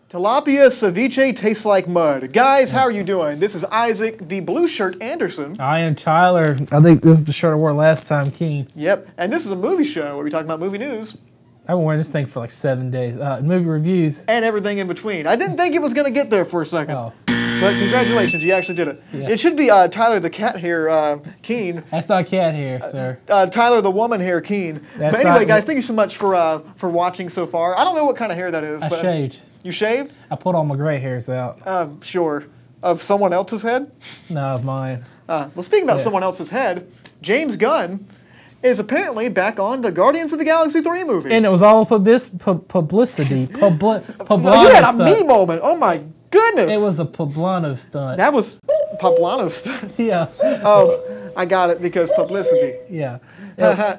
Tilapia ceviche tastes like mud. Guys, how are you doing? This is Isaac, the blue shirt Anderson. I am Tyler. I think this is the shirt I wore last time, Keen. Yep, and this is a movie show where we talk about movie news. I've been wearing this thing for like 7 days. Movie reviews. And everything in between. I didn't think it was going to get there for a second. Oh. But congratulations, you actually did it. Yeah. It should be Tyler the cat hair Keen. That's not cat hair, sir. Tyler the woman hair Keen. But anyway, guys, thank you so much for watching so far. I don't know what kind of hair that is. I shaved. You shaved? I pulled all my gray hairs out. Sure. Of someone else's head? No, of mine. Well, speaking about someone else's head, James Gunn is apparently back on the Guardians of the Galaxy 3 movie. And it was all publicity. You had a me moment. Oh my goodness. It was a poblano stunt. That was poblano stunt. Yeah. Oh, I got it because publicity. Yeah.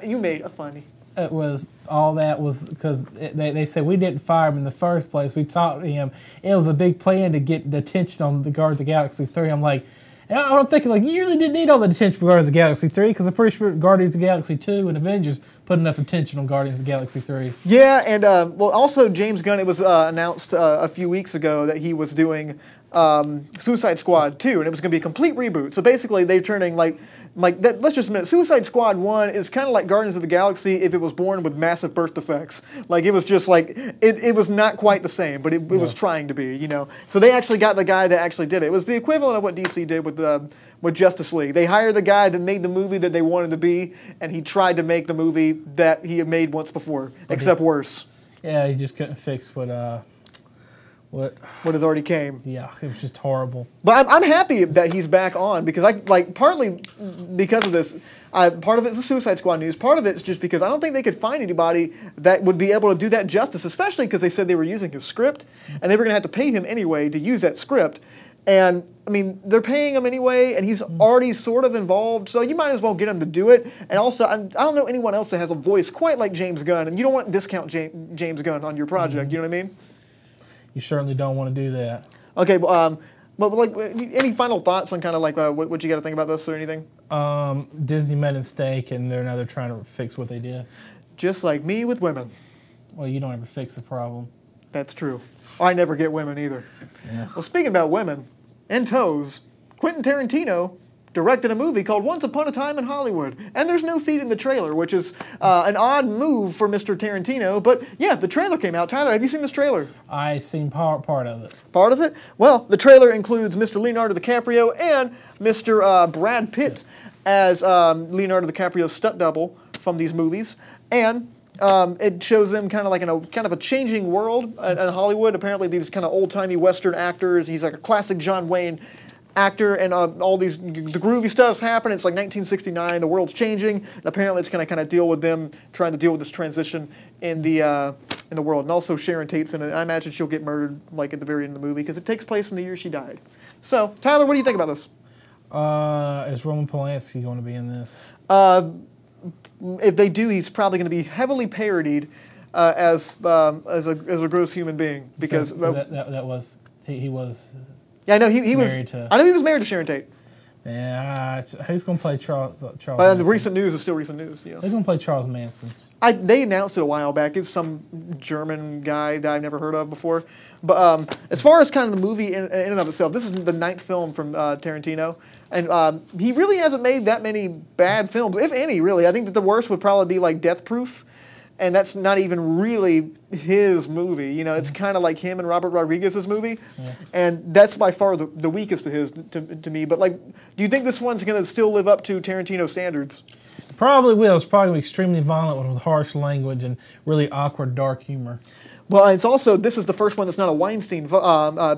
You made a funny. It was, all that was because they said we didn't fire him in the first place. We talked to him. It was a big plan to get the attention on the Guardians of the Galaxy 3. I'm like, and I'm thinking, like, you really didn't need all the attention for Guardians of the Galaxy 3 because I'm pretty sure Guardians of the Galaxy 2 and Avengers put enough attention on Guardians of the Galaxy 3. Yeah, and well, also James Gunn, it was announced a few weeks ago that he was doing Suicide Squad 2, and it was going to be a complete reboot. So basically, they're turning like that. Let's just admit, Suicide Squad 1 is kind of like Guardians of the Galaxy if it was born with massive birth defects. Like it was just like it was not quite the same, but it was trying to be, you know. So they actually got the guy that actually did it. It was the equivalent of what DC did with Justice League. They hired the guy that made the movie that they wanted to be, and he tried to make the movie that he had made once before, except worse. Yeah, he just couldn't fix what has already came. Yeah, it was just horrible. But I'm happy that he's back on because partly because of this. Part of it's the Suicide Squad news. Part of it's just because I don't think they could find anybody that would be able to do that justice, especially because they said they were using his script and they were going to have to pay him anyway to use that script. And, I mean, they're paying him anyway, and he's already sort of involved, so you might as well get him to do it. And also, I don't know anyone else that has a voice quite like James Gunn, and you don't want to discount James Gunn on your project, you know what I mean? You certainly don't want to do that. Okay, but like, any final thoughts on kind of like what you got to think about this or anything? Disney made a mistake, and now they're trying to fix what they did. Just like me with women. Well, you don't ever fix the problem. That's true. I never get women either. Yeah. Well, speaking about women and toes, Quentin Tarantino directed a movie called Once Upon a Time in Hollywood. And there's no feet in the trailer, which is an odd move for Mr. Tarantino. But yeah, the trailer came out. Tyler, have you seen this trailer? I've seen part of it. Part of it? Well, the trailer includes Mr. Leonardo DiCaprio and Mr. Brad Pitt as Leonardo DiCaprio's stunt double from these movies. And it shows them kind of like in a kind of a changing world in Hollywood. Apparently, these kind of old-timey Western actors. He's like a classic John Wayne actor, and all these the groovy stuff's happening. It's like 1969. The world's changing, and apparently, it's going to kind of deal with them trying to deal with this transition in the world. And also, Sharon Tate's in it. I imagine she'll get murdered like at the very end of the movie because it takes place in the year she died. So, Tyler, what do you think about this? Is Roman Polanski going to be in this? If they do, he's probably going to be heavily parodied as a gross human being because he was. Yeah, I know he was. I know he was married to Sharon Tate. Yeah, who's going to play Charles? But the recent news is still recent news. You know. Who's going to play Charles Manson? They announced it a while back. It's some German guy that I've never heard of before. But as far as kind of the movie in and of itself, this is the 9th film from Tarantino. And he really hasn't made that many bad films, if any, really. I think that the worst would probably be like Death Proof. And that's not even really his movie. You know, it's kind of like him and Robert Rodriguez's movie. Yeah. And that's by far the weakest of his to me. But, like, do you think this one's going to still live up to Tarantino standards? Probably will. It's probably extremely violent with harsh language and really awkward, dark humor. Well, it's also, this is the first one that's not a Weinstein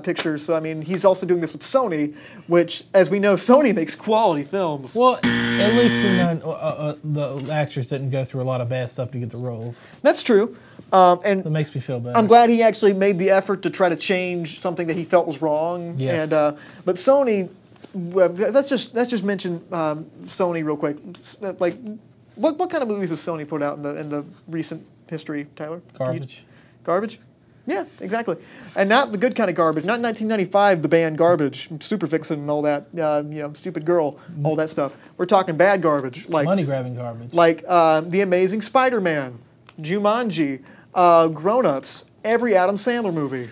picture. So, I mean, he's also doing this with Sony, which, as we know, Sony makes quality films. Well, at least we know the actors didn't go through a lot of bad stuff to get the roles. That's true. And it makes me feel better. I'm glad he actually made the effort to try to change something that he felt was wrong. Yes. And, but Sony, let's just mention Sony real quick. Like, what kind of movies has Sony put out in the recent history, Tyler? Garbage. Garbage? Yeah, exactly. And not the good kind of garbage. Not 1995, the band Garbage, Super Vixen and all that, you know, Stupid Girl, all that stuff. We're talking bad garbage. Like money-grabbing garbage. Like The Amazing Spider-Man, Jumanji, Grown Ups, every Adam Sandler movie.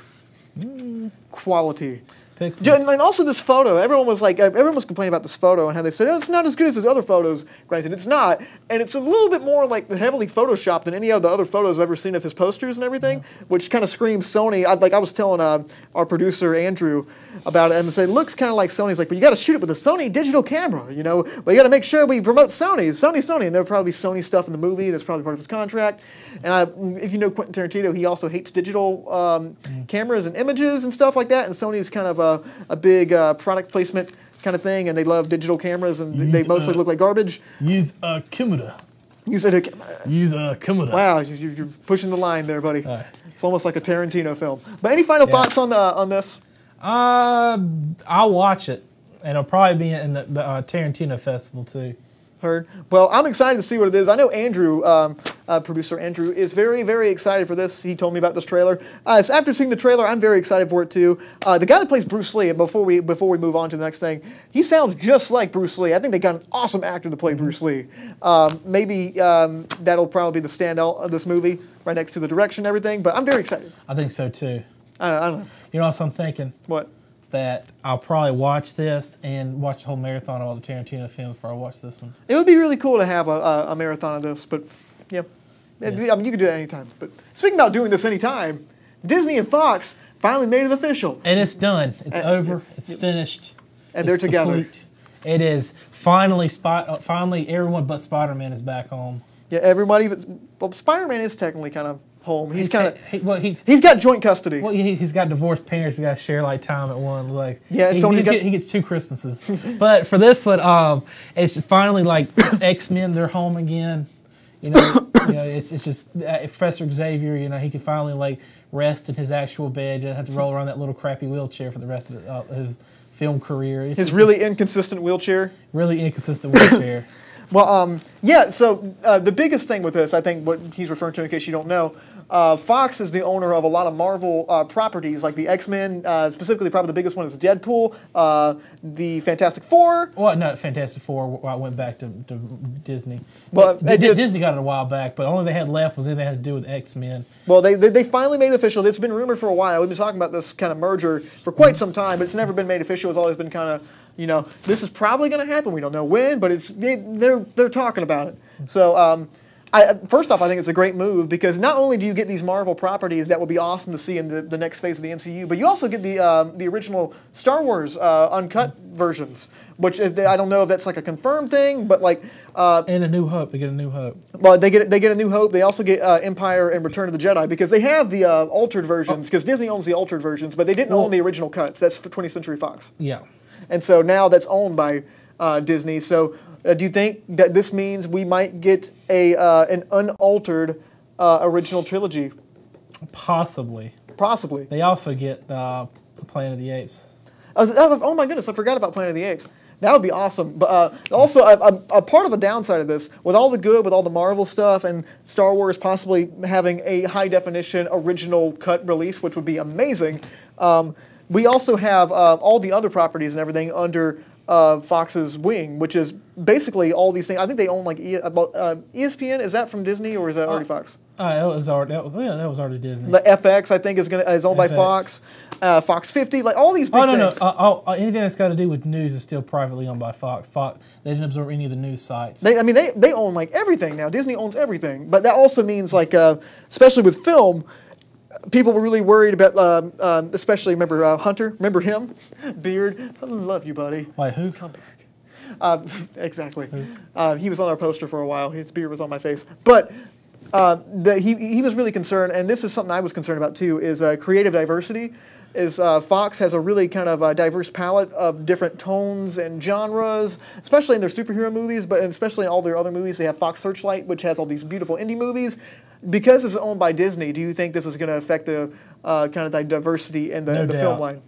Quality. Pixels. And also this photo, everyone was complaining about this photo and how they said, oh, it's not as good as his other photos. Granted, it's not. And it's a little bit more like heavily photoshopped than any of the other photos I've ever seen of his posters and everything, which kind of screams Sony. I was telling our producer, Andrew, about it, and said, it looks kind of like Sony's like, but you got to shoot it with a Sony digital camera, you know? But you got to make sure we promote Sony. Sony. And there'll probably be Sony stuff in the movie. That's probably part of his contract. And if you know Quentin Tarantino, he also hates digital cameras and images and stuff like that. And Sony's kind of a big product placement kind of thing, and they love digital cameras, and they mostly look like garbage. Use a camera. Use a camera. Wow, you're pushing the line there, buddy. Right. It's almost like a Tarantino film. But any final thoughts on this? I'll watch it, and it'll probably be in the Tarantino festival too. Heard. Well, I'm excited to see what it is. I know Andrew, producer Andrew, is very, very excited for this. He told me about this trailer. So after seeing the trailer, I'm very excited for it too. The guy that plays Bruce Lee, before we move on to the next thing, he sounds just like Bruce Lee. I think they got an awesome actor to play Bruce Lee. Maybe that'll probably be the standout of this movie, right next to the direction and everything. But I'm very excited. I think so too. I don't know. You know what I'm thinking? What? That I'll probably watch this and watch the whole marathon of all the Tarantino films before I watch this one. It would be really cool to have a marathon of this, but yeah. Yes. I mean, you could do that anytime. But speaking about doing this anytime, Disney and Fox finally made it official. And it's done. It's over. It's finished. And they're together. Complete. It is. Finally, everyone but Spider-Man is back home. Yeah, everybody but Spider-Man is technically kind of home. He's got joint custody. Well, he's got divorced parents. He got to share like time at one. Like he gets 2 Christmases. But for this one, it's finally like X-Men. They're home again. You know, it's just Professor Xavier. You know, he can finally like rest in his actual bed. You don't have to roll around that little crappy wheelchair for the rest of his film career. His really inconsistent wheelchair. Really inconsistent wheelchair. Well, yeah, so the biggest thing with this, I think what he's referring to, in case you don't know, Fox is the owner of a lot of Marvel properties, like the X-Men, specifically probably the biggest one is Deadpool, the Fantastic Four. Well, not Fantastic Four, I went back to Disney. Well, Disney got it a while back, but the only they had left was anything that had to do with X-Men. Well, they finally made it official. It's been rumored for a while. We've been talking about this kind of merger for quite some time, but it's never been made official. It's always been kind of, you know, this is probably going to happen. We don't know when, but they're talking about it. So first off, I think it's a great move because not only do you get these Marvel properties that would be awesome to see in the next phase of the MCU, but you also get the original Star Wars uncut versions, which I don't know if that's like a confirmed thing, but like and A New Hope, they get A New Hope. Well, they get A New Hope. They also get Empire and Return of the Jedi because they have the altered versions because Disney owns the altered versions, but they didn't own the original cuts. That's for 20th Century Fox. Yeah. And so now that's owned by Disney. So do you think that this means we might get an unaltered original trilogy? Possibly. Possibly. They also get Planet of the Apes. Oh my goodness, I forgot about Planet of the Apes. That would be awesome. But also, a part of a downside of this, with all the good, with all the Marvel stuff, and Star Wars possibly having a high-definition original cut release, which would be amazing, we also have all the other properties and everything under Fox's wing, which is basically all these things. I think they own like ESPN. Is that from Disney or is that already Fox? That was already Disney. The FX, I think, is owned by Fox. Fox 50, like all these big things. No. Anything that's got to do with news is still privately owned by Fox. They didn't absorb any of the news sites. They own like everything now. Disney owns everything, but that also means like, especially with film. People were really worried about, especially, remember Hunter? Remember him? Beard? I love you, buddy. Why, who? Come back. Exactly. He was on our poster for a while. His beard was on my face. But he was really concerned, and this is something I was concerned about too, is creative diversity. Fox has a really kind of diverse palette of different tones and genres, especially in their superhero movies, but especially in all their other movies. They have Fox Searchlight, which has all these beautiful indie movies. Because it's owned by Disney, do you think this is going to affect the kind of the diversity in the film line?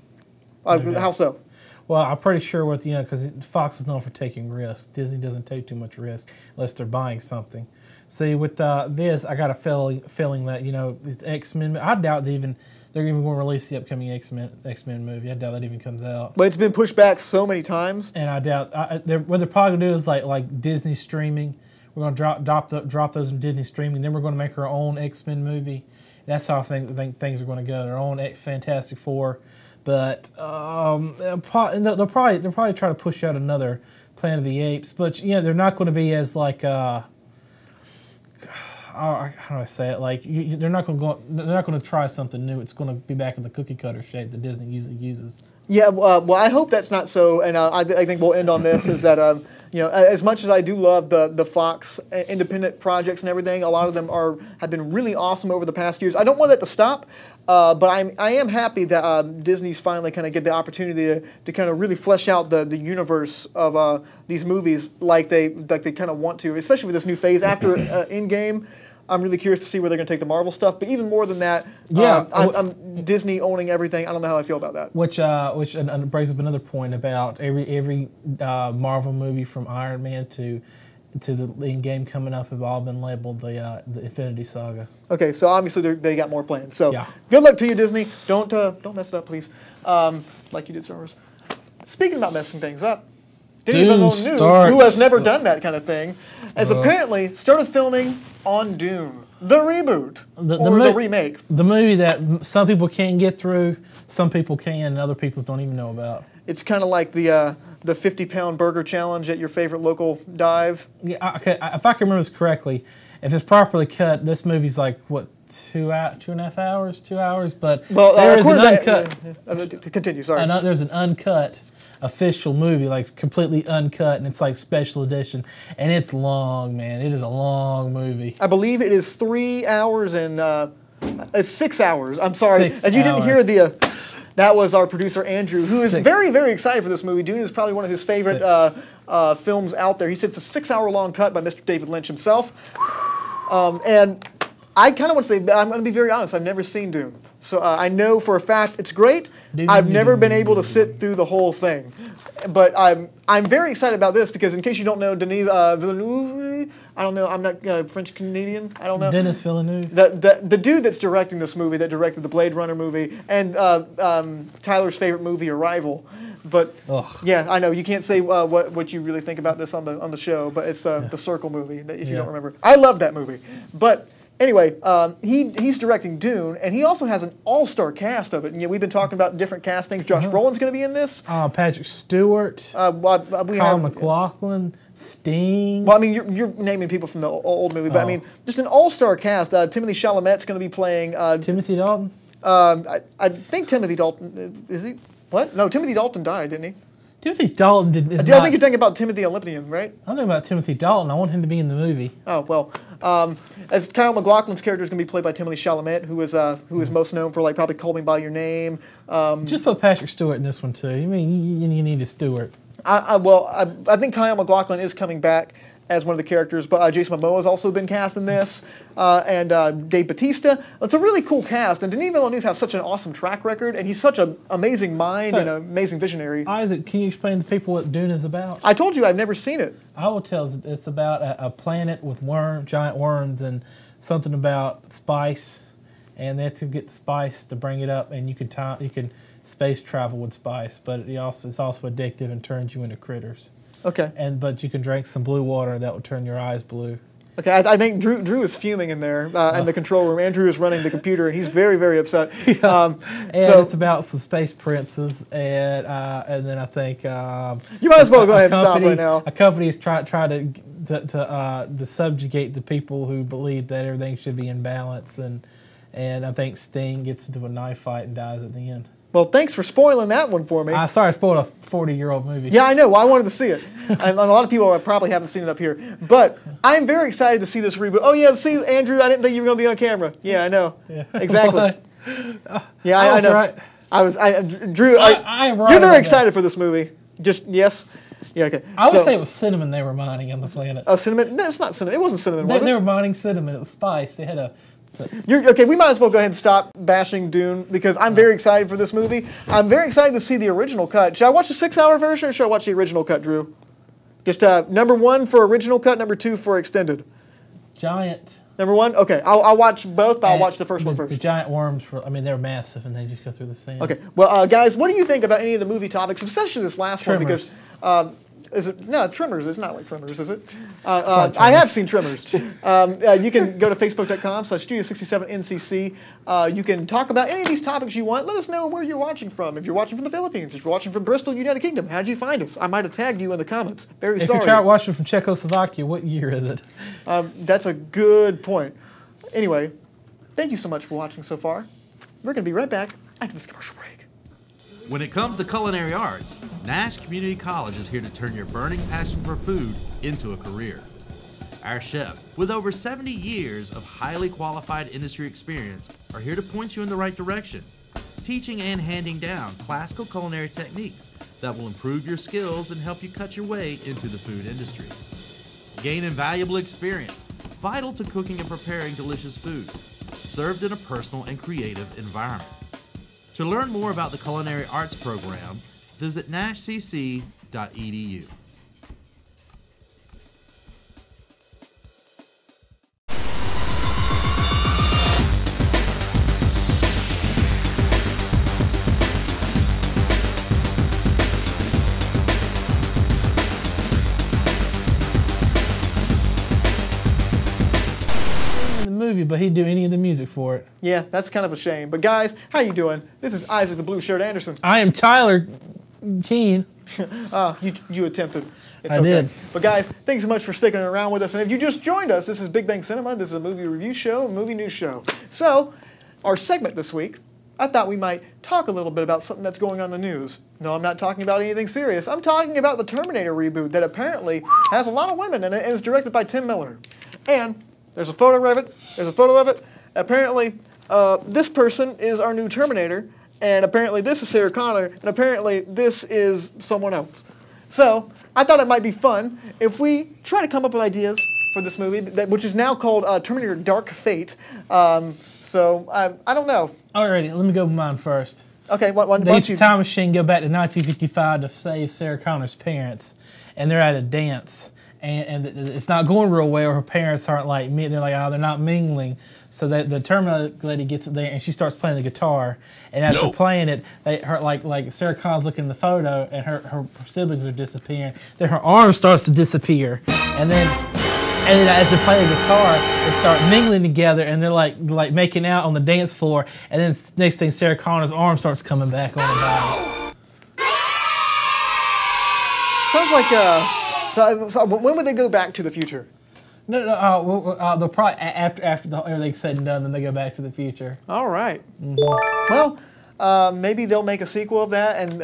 How so? Well, I'm pretty sure because Fox is known for taking risks. Disney doesn't take too much risk unless they're buying something. See, with this, I got a feeling that these X-Men. I doubt they're even going to release the upcoming X-Men movie. I doubt that even comes out. But it's been pushed back so many times. And I doubt what they're probably going to do is like Disney streaming. We're going to drop those in Disney streaming. Then we're going to make our own X-Men movie. That's how I think things are going to go. They're on Fantastic Four, but they'll probably try to push out another Planet of the Apes. But they're not going to be as like how do I say it? Like they're not going to try something new. It's going to be back in the cookie cutter shape that Disney usually uses. Yeah, well, I hope that's not so, and I think we'll end on this, is that, as much as I do love the Fox independent projects and everything, a lot of them have been really awesome over the past years. I don't want that to stop, but I am happy that Disney's finally kind of get the opportunity to kind of really flesh out the universe of these movies like they kind of want to, especially with this new phase after Endgame. I'm really curious to see where they're going to take the Marvel stuff. But even more than that, I'm Disney owning everything. I don't know how I feel about that. Which brings up another point about every Marvel movie from Iron Man to the Endgame coming up have all been labeled the Infinity Saga. Okay, so obviously they got more plans. So good luck to you, Disney. Don't mess it up, please, like you did Star Wars. Speaking about messing things up, Denis Villeneuve, who has never done that kind of thing, has apparently started filming on Dune, the reboot, the remake. The movie that some people can't get through, some people can, and other people don't even know about. It's kind of like the 50-pound burger challenge at your favorite local dive. Yeah, okay, if I can remember this correctly, if it's properly cut, this movie's like, what, 2.5 hours? 2 hours? But there is an uncut... Continue, sorry. There's an uncut official movie, like completely uncut, and it's like special edition, and it's long, man. It is a long movie. I believe it is 3 hours and it's 6 hours. I'm sorry, as you didn't hear that was our producer Andrew, who is very, very excited for this movie. Dune is probably one of his favorite films out there. He said it's a 6-hour-long cut by Mr. David Lynch himself, and I kind of want to say, I'm going to be very honest, I've never seen Dune. So I know for a fact it's great. I've never been able to sit through the whole thing. But I'm very excited about this because, in case you don't know, Denis Villeneuve, I don't know, I'm not French-Canadian, I don't know. Denis Villeneuve. The dude that's directing this movie, that directed the Blade Runner movie, and Tyler's favorite movie, Arrival. But, yeah, I know, you can't say what you really think about this on the show, but it's the Circle movie, if you don't remember. I love that movie. But... anyway, he's directing Dune, and he also has an all-star cast of it. And, we've been talking about different castings. Josh Brolin's going to be in this. Patrick Stewart. Kyle MacLachlan. Sting. Well, I mean, you're naming people from the old movie, but I mean, just an all-star cast. Timothy Chalamet's going to be playing... Timothy Dalton? I think Timothy Dalton... Is he? What? No, Timothy Dalton died, didn't he? Timothy Dalton I think you're thinking about Timothy Olympian, right? I'm thinking about Timothy Dalton. I want him to be in the movie. Oh, well. As Kyle MacLachlan's character is going to be played by Timothy Chalamet, who is most known for, like, probably Call Me By Your Name. Just put Patrick Stewart in this one, too. You mean, you need a Stewart. I think Kyle MacLachlan is coming back as one of the characters, but Jason Momoa has also been cast in this, and Dave Bautista. It's a really cool cast, and Denis Villeneuve has such an awesome track record, and he's such an amazing mind and an amazing visionary. Isaac, can you explain to people what Dune is about? I told you I've never seen it. I will tell. It's about a planet with giant worms, and something about spice, and they have to get the spice to bring it up, and you can space travel with spice, but it's also addictive and turns you into critters. Okay. But you can drink some blue water that will turn your eyes blue. Okay, I think Drew is fuming in there in the control room. Andrew is running the computer, and he's very, very upset. And it's about some space princes, and then I think you might as well go ahead and stop right now. A company is trying to subjugate the people who believe that everything should be in balance, and I think Sting gets into a knife fight and dies at the end. Well, thanks for spoiling that one for me. Sorry, I spoiled a 40-year-old movie. Yeah, I know. Well, I wanted to see it. And a lot of people probably haven't seen it up here. But I'm very excited to see this reboot. Oh, yeah, see, Andrew, I didn't think you were going to be on camera. Yeah, I know. Yeah. Exactly. Yeah, I know. Right. Drew, you're very excited for this movie. Just, yes? Yeah, okay. I would say it was cinnamon they were mining on the planet. Oh, cinnamon? No, it's not cinnamon. It wasn't cinnamon, was it? They were mining cinnamon. It was spice. They had a... Okay, we might as well go ahead and stop bashing Dune because I'm very excited for this movie. I'm very excited to see the original cut. Should I watch the 6-hour version or should I watch the original cut, Drew? Just number 1 for original cut, number 2 for extended. Giant. Number 1? Okay, I'll watch both, but I'll watch the first one first. The giant worms, they're massive and they just go through the sand. Okay, well, guys, what do you think about any of the movie topics, especially this last one? Because Is it? No, Tremors. It's not like Tremors, is it? I have seen Tremors. You can go to facebook.com/Studio67NCC. You can talk about any of these topics you want. Let us know where you're watching from. If you're watching from the Philippines, if you're watching from Bristol, United Kingdom, how'd you find us? I might have tagged you in the comments. Very sorry. If you're watching from Czechoslovakia, what year is it? That's a good point. Anyway, thank you so much for watching so far. We're going to be right back after this commercial break. When it comes to culinary arts, Nash Community College is here to turn your burning passion for food into a career. Our chefs, with over 70 years of highly qualified industry experience, are here to point you in the right direction, teaching and handing down classical culinary techniques that will improve your skills and help you cut your way into the food industry. Gain invaluable experience, vital to cooking and preparing delicious food, served in a personal and creative environment. To learn more about the Culinary Arts program, visit nashcc.edu. Movie, but he'd do any of the music for it. Yeah, that's kind of a shame. But guys, how you doing? This is Isaac the Blue Shirt Anderson. I am Tyler Keene. You attempted. It's I okay. did. But guys, thanks so much for sticking around with us. And if you just joined us, this is Big Bang Cinema. This is a movie review show, a movie news show. So, our segment this week, I thought we might talk a little bit about something that's going on in the news. No, I'm not talking about anything serious. I'm talking about the Terminator reboot that apparently has a lot of women in it and is directed by Tim Miller. And there's a photo of it. Apparently, this person is our new Terminator, and apparently this is Sarah Connor, and apparently this is someone else. So, I thought it might be fun if we try to come up with ideas for this movie, which is now called Terminator Dark Fate. I don't know. Alrighty, let me go with mine first. Okay, why They don't use you... the time machine, go back to 1955 to save Sarah Connor's parents, and they're at a dance. And it's not going real well. Her parents aren't like me. They're like, oh, they're not mingling. So the Terminator lady gets there and she starts playing the guitar. And as they're playing it, like Sarah Connor's looking in the photo, and her siblings are disappearing. Then her arm starts to disappear, and then as they play the guitar, they start mingling together, and they're like making out on the dance floor. And then next thing, Sarah Connor's arm starts coming back on her body. Sounds like So when would they go back to the future? No, they'll probably after everything's said and done, then they go back to the future. All right. Well, maybe they'll make a sequel of that, and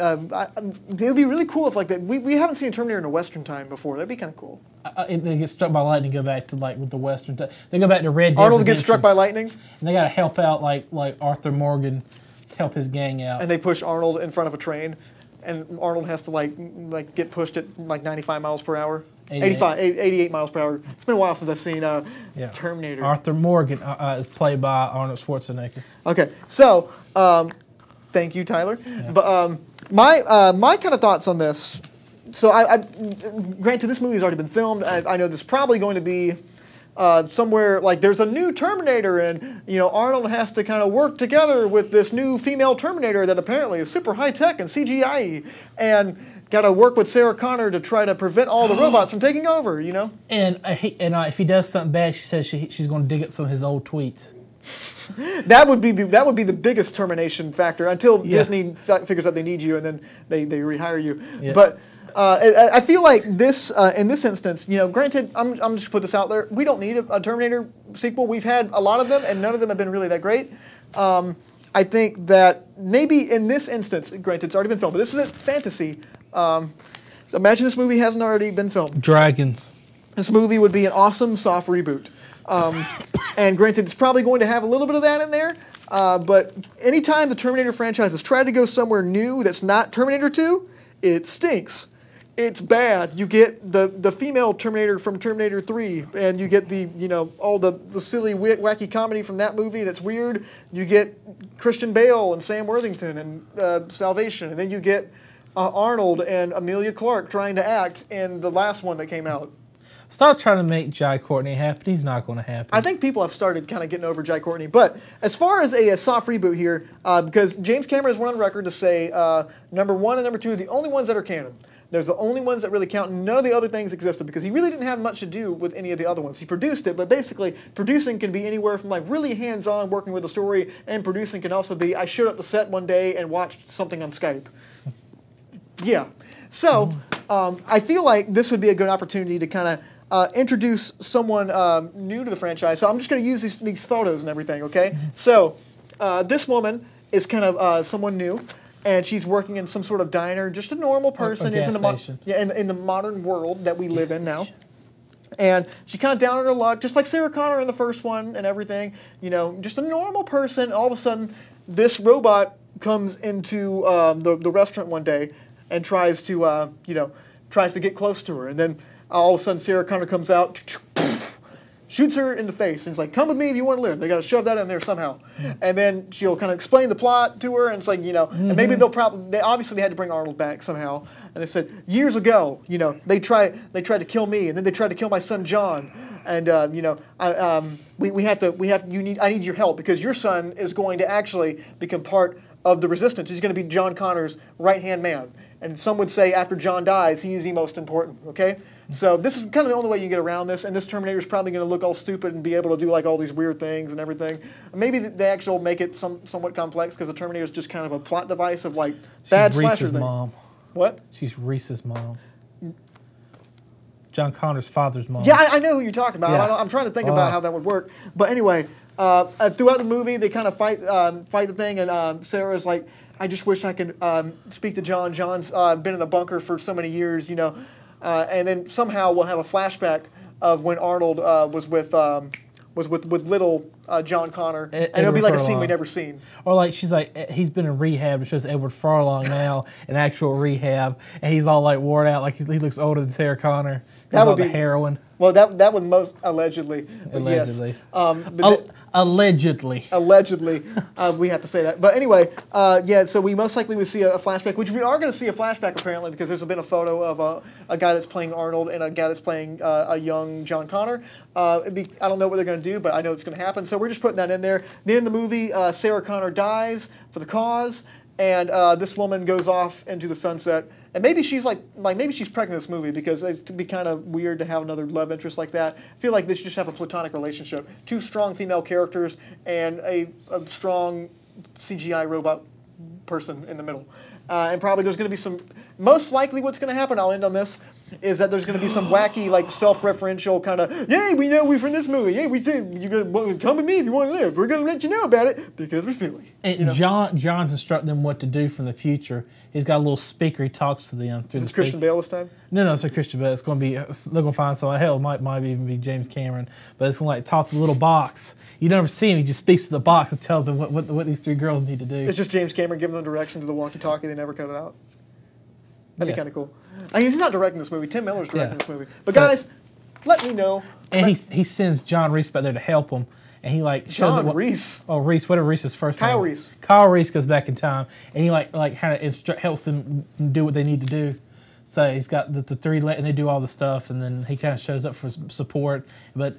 it would be really cool if we haven't seen Terminator in a Western time before. That'd be kind of cool. They get struck by lightning, go back to with the Western time. They go back to Red Dead Arnold Redemption, gets struck by lightning, and they got to help out like Arthur Morgan to help his gang out. and they push Arnold in front of a train. And Arnold has to get pushed at 95 miles per hour. 88 miles per hour. It's been a while since I've seen Terminator. Arthur Morgan is played by Arnold Schwarzenegger. Okay, so thank you, Tyler. Yeah. But my kind of thoughts on this. So granted, this movie's already been filmed. I know there's probably going to be somewhere there's a new Terminator, and Arnold has to kind of work together with this new female Terminator that apparently is super high tech and CGI, and got to work with Sarah Connor to try to prevent all the robots from taking over. And if he does something bad, she says she's going to dig up some of his old tweets. That would be the biggest termination factor until Disney figures out they need you, and then they rehire you. Yeah. But I feel like this in this instance, granted, I'm just gonna put this out there. We don't need a Terminator sequel. We've had a lot of them, and none of them have been really that great. I think that maybe in this instance, granted, it's already been filmed, but this is a fantasy. So imagine this movie hasn't already been filmed. Dragons. This movie would be an awesome soft reboot. And granted, it's probably going to have a little bit of that in there. But anytime the Terminator franchise has tried to go somewhere new that's not Terminator 2, it stinks. It's bad. You get the female Terminator from Terminator 3, and you get all the silly, wacky comedy from that movie that's weird. You get Christian Bale and Sam Worthington and Salvation, and then you get Arnold and Emilia Clarke trying to act in the last one that came out. Stop trying to make Jai Courtney happen. He's not going to happen. I think people have started kind of getting over Jai Courtney. But as far as a soft reboot here, because James Cameron has went on record to say number 1 and number 2 are the only ones that are canon. Those are the only ones that really count. None of the other things existed because he really didn't have much to do with any of the other ones. He produced it, but basically producing can be anywhere from like really hands-on working with the story, and producing can also be I showed up to set one day and watched something on Skype. Yeah. So I feel like this would be a good opportunity to kind of introduce someone new to the franchise. So I'm just going to use these photos and everything, okay? So this woman is kind of someone new. And she's working in some sort of diner, just a normal person. Gas it's station. in the modern world that we live in now. And she's kind of down on her luck, just like Sarah Connor in the first one and everything. You know, just a normal person. All of a sudden, this robot comes into the restaurant one day and tries to get close to her. And then all of a sudden, Sarah Connor comes out, shoots her in the face, and it's like, come with me if you want to live. They got to shove that in there somehow. And then she'll kind of explain the plot to her, and it's like, and maybe they obviously had to bring Arnold back somehow. And they said, years ago, they tried to kill me, and then they tried to kill my son John. And, I need your help because your son is going to actually become part of the resistance. He's going to be John Connor's right-hand man. And some would say after John dies, he's the most important, okay? So this is kind of the only way you get around this, and this Terminator is probably going to look all stupid and be able to do like all these weird things and everything. Maybe they actually make it somewhat complex because the Terminator is just kind of a plot device of like bad slasher thing. Mom. What? She's Reese's mom. John Connor's father's mom. Yeah, I know who you're talking about. Yeah. I'm trying to think about how that would work. But anyway, throughout the movie, they kind of fight the thing, and Sarah's like, I just wish I could speak to John. John's been in the bunker for so many years, and then somehow we'll have a flashback of when Arnold was with little John Connor, and it'll be like a scene we never seen. Or like she's like, he's been in rehab. It shows Edward Furlong now in actual rehab, and he's all like worn out, like he looks older than Sarah Connor. That would be heroin. Well, that would most allegedly. Allegedly. Yes. Allegedly. Allegedly, we have to say that. But anyway, so we most likely would see a flashback, which we are going to see a flashback apparently because there's been a photo of a guy that's playing Arnold and a guy that's playing a young John Connor. I don't know what they're going to do, but I know it's going to happen. So we're just putting that in there. Then in the movie, Sarah Connor dies for the cause. And this woman goes off into the sunset, and maybe she's maybe she's pregnant in this movie because it could be kind of weird to have another love interest like that. I feel like they should just have a platonic relationship, two strong female characters, and a strong CGI robot person in the middle. And probably there's going to be some. Most likely, what's going to happen, I'll end on this, is that there's going to be some wacky, like self-referential kind of, yay, we know we're from this movie. Yay, we said you're going to come with me if you want to live. We're going to let you know about it because we're silly. And John's instructing them what to do from the future. He's got a little speaker. He talks to them through Is the it Christian Bale this time? No, it's a Christian Bale. It's going to be, they're going to find someone. Hell, it might even be James Cameron. But it's going to like talk to the little box. You never see him. He just speaks to the box and tells them what these three girls need to do. It's just James Cameron giving them direction to the walkie-talkie. They never cut it out. That'd be kind of cool. I mean, he's not directing this movie. Tim Miller's directing this movie. But guys, let me know. And he sends John Reese back there to help him. And he like John Reese. Oh, Reese, whatever Reese's first name. Kyle Reese. Kyle Reese goes back in time, and he like kind of helps them do what they need to do. So he's got the three, and they do all the stuff, and then he kind of shows up for support. But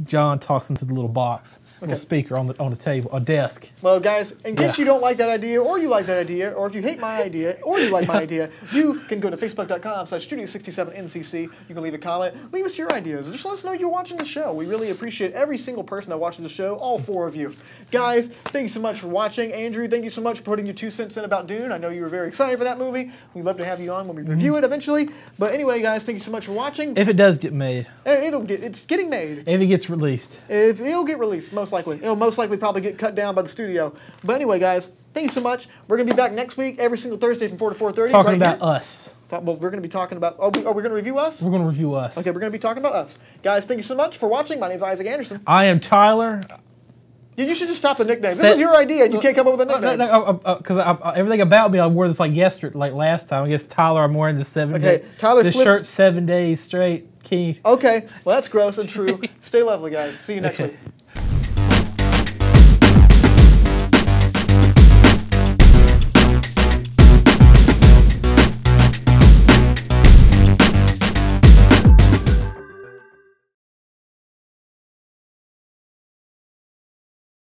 John talks into the little box, little speaker on the table, a desk. Well, guys, in case you don't like that idea, or you like that idea, or if you hate my idea, or you like my idea, you can go to facebook.com/studio67ncc. You can leave a comment. Leave us your ideas. Just let us know you're watching the show. We really appreciate every single person that watches the show, all 4 of you. Guys, thank you so much for watching. Andrew, thank you so much for putting your 2 cents in about Dune. I know you were very excited for that movie. We'd love to have you on when we review it eventually. But anyway, guys, thank you so much for watching. If it does get made. It's getting made. If it gets released. If it'll get released, most likely. It'll most likely probably get cut down by the studio. But anyway, guys, thank you so much. We're going to be back next week, every single Thursday from 4 to 4:30. Talking about us. Well, we're going to be talking about... Are we going to review us? We're going to review us. Okay, we're going to be talking about us. Guys, thank you so much for watching. My name's Isaac Anderson. I am Tyler. You should just stop the nickname. This is your idea, and you can't come up with a nickname. Because everything about me, I wore this like yesterday, like last time. I guess Tyler, I'm wearing the 7 Okay, Tyler, this shirt 7 days straight. Key. Okay, well that's gross and true. Stay lovely, guys. See you next week.